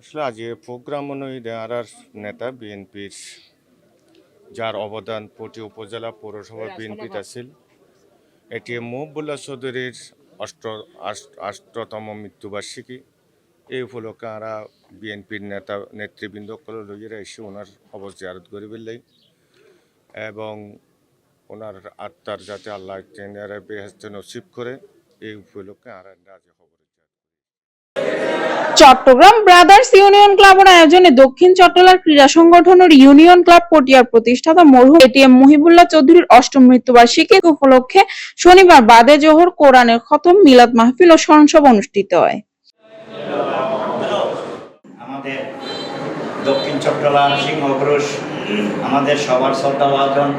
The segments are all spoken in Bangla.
আসলে আজ এই প্রোগ্রাম অনুযায়ী আর নেতা বিএনপির যার অবদান পটি উপজেলা পৌরসভা বিএনপির আছিল এটি মহবুল্লাহ চৌধুরীর অষ্টতম মৃত্যুবার্ষিকী। এই উপলক্ষে আমরা বিএনপির নেতৃবৃন্দ লইয়া এসে ওনার খবর জিয়ারত করি বেলাই এবং ওনার আত্মার যাতে আল্লাহ বেহেশতে নসিব করে এই উপলক্ষে আমরা রাজি খবর। চট্টগ্রাম ব্রাদার্স ইউনিয়ন ক্লাবের আয়োজনে দক্ষিণ চট্টলার ক্রীড়া সংগঠনের ইউনিয়ন ক্লাব পটিয়ার প্রতিষ্ঠাতা মরহুম এটিএম মুহিবুল্লাহ চৌধুরীর অষ্টম মৃত্যুবার্ষিকী উপলক্ষে শনিবার বাদে জোহর কোরআনের খতম মিলাদ মাহফিল ও স্মরণসভা অনুষ্ঠিত হয়। আমাদের দক্ষিণ চট্টলার সিংহপুরুষ আমাদের সবার শ্রদ্ধাভাজন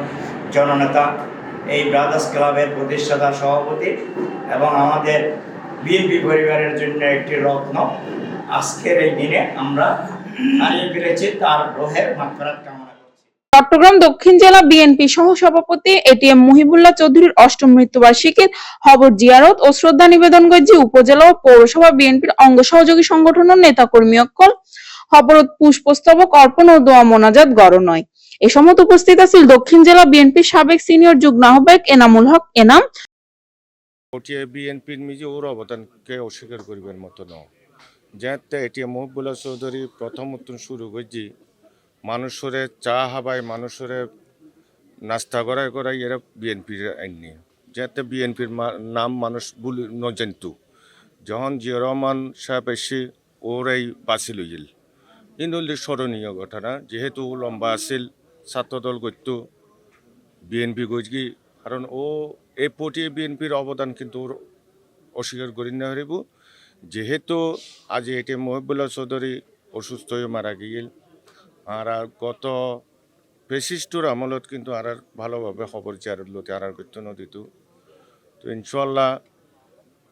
জননেতা এই ব্রাদার্স ক্লাবের প্রতিষ্ঠাতা সভাপতি এবং আমাদের বিএনপি পরিবারের জন্য একটি রত্ন আজকের এই দিনে আমরা হারিয়ে ফেলেছি, তার রোহের মাগফিরাত কামনা করছি। চট্টগ্রাম দক্ষিণ জেলা বিএনপি সহ সভাপতি এটিএম মুহিবুল্লাহ চৌধুরীর অষ্টম মৃত্যুবার্ষিকীর খবর জিয়ারত ও শ্রদ্ধা নিবেদন করেছে উপজেলা ও পৌরসভা বিএনপির অঙ্গ সহযোগী সংগঠনের নেতাকর্মী অকল খবরত পুষ্পস্তবক অর্পণ ও দোয়া মোনাজাত গড়নয়। এ সময় উপস্থিত আছেন দক্ষিণ জেলা বিএনপির সাবেক সিনিয়র যুগ্ম আহ্বায়ক এনামুল হক এনাম। পটিয়া বিএনপির মিজে ওর অবদানকে অস্বীকার করিবার মতো নয়, যাতে এটিএম মুহিবুল্লাহ চৌধুরী প্রথম শুরু করছি মানুষের চা হাবায় মানুষের নাস্তা করাই এরা বিএনপির আইনি, যাতে বিএনপির নাম মানুষ বলি নজানতু। যখন জিয়া রহমান সাহেব এসে ওরাই বাঁচি লইল কিন্তু স্মরণীয় ঘটনা, যেহেতু লম্বা আছিল ছাত্রদল করত বিএনপি গজগি, কারণ ও এই পটিয়ে বিএনপির অবদান কিন্তু ওর অস্বীকার করি না হারিব। যেহেতু আজ এটিএম মুহিবুল্লাহ চৌধুরী অসুস্থ হয়ে মারা গিয়েল, আর গত ফেসিস্টুর আমলত কিন্তু আর ভালোভাবে খবর জিয়ারত লতে আর করতে নদিত। তো ইনশাল্লাহ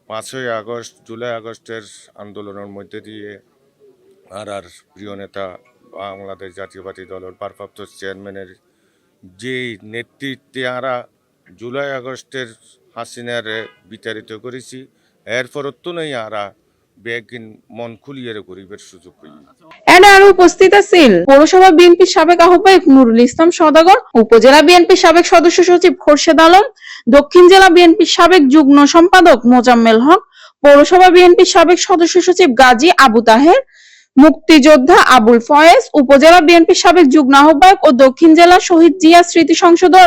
5ই আগস্ট জুলাই আগস্টের আন্দোলনের মধ্যে দিয়ে আর প্রিয় নেতা বাংলাদেশ জাতীয়বাদী দলের ভারপ্রাপ্ত চেয়ারম্যানের যে নেতৃত্বে আমরা জুলাই আগস্টের হাসিনার বিতাড়িত করেছি, এরপরত নই আমরা বেগিন মন খুলিয়ে করিবার সুযোগ পাই। আরো উপস্থিত আছেন পৌরসভা বিএনপির সাবেক আহ্বায়ক নুরুল ইসলাম সওদাগর, উপজেলা বিএনপির সাবেক সদস্য সচিব খোরশেদ আলম, দক্ষিণ জেলা বিএনপির সাবেক যুগ্ম সম্পাদক মোজাম্মেল হক, পৌরসভা বিএনপির সাবেক সদস্য সচিব গাজী আবু তাহের, মুক্তিযোদ্ধা আবুল ফয়েজ, উপজেলা বিএনপির সাবেক যুগ্ম আহ্বায়ক ও দক্ষিণ জেলা শহীদ জিয়া স্মৃতি সংসদের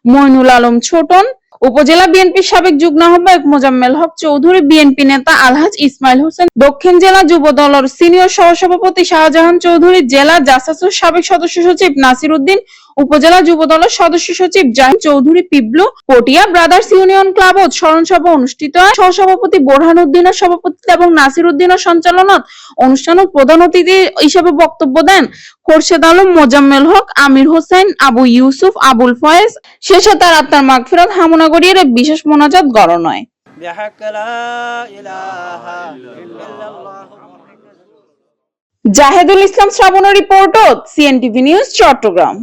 মইনুল আলম ছোটন, উপজেলা বিএনপির সাবেক যুগ্ম আহ্বায়ক মোজাম্মেল হক চৌধুরী, বিএনপি নেতা আলহাজ ইসমাইল হোসেন, দক্ষিণ জেলা যুব দলের সিনিয়র সহসভাপতি শাহজাহান চৌধুরী, জেলা জাসাসুর সাবেক সদস্য সচিব নাসির উদ্দিন, উপজেলা যুব দলের সদস্য সচিব Zahid Chowdhury Piblu. Patiya brothers union club ও স্মরণসভা অনুষ্ঠিত হয়। সহসভাপতি বোরহান উদ্দিনের সভাপতিত্বে এবং নাসির উদ্দিনের সঞ্চালনায় অনুষ্ঠানের প্রধান অতিথি হিসেবে বক্তব্য দেন খোরশেদ আলম, মোজাম্মেল হক, আমির হোসেন, আবু ইউসুফ, আবুল ফয়েজ। শেষে তার আত্মার মাগফিরাত কামনা করিয়ে বিশেষ মোনাজাত গড়ন হয়। জাহেদুল ইসলাম শ্রাবণের রিপোর্ট, সিএনটিভি নিউজ, চট্টগ্রাম।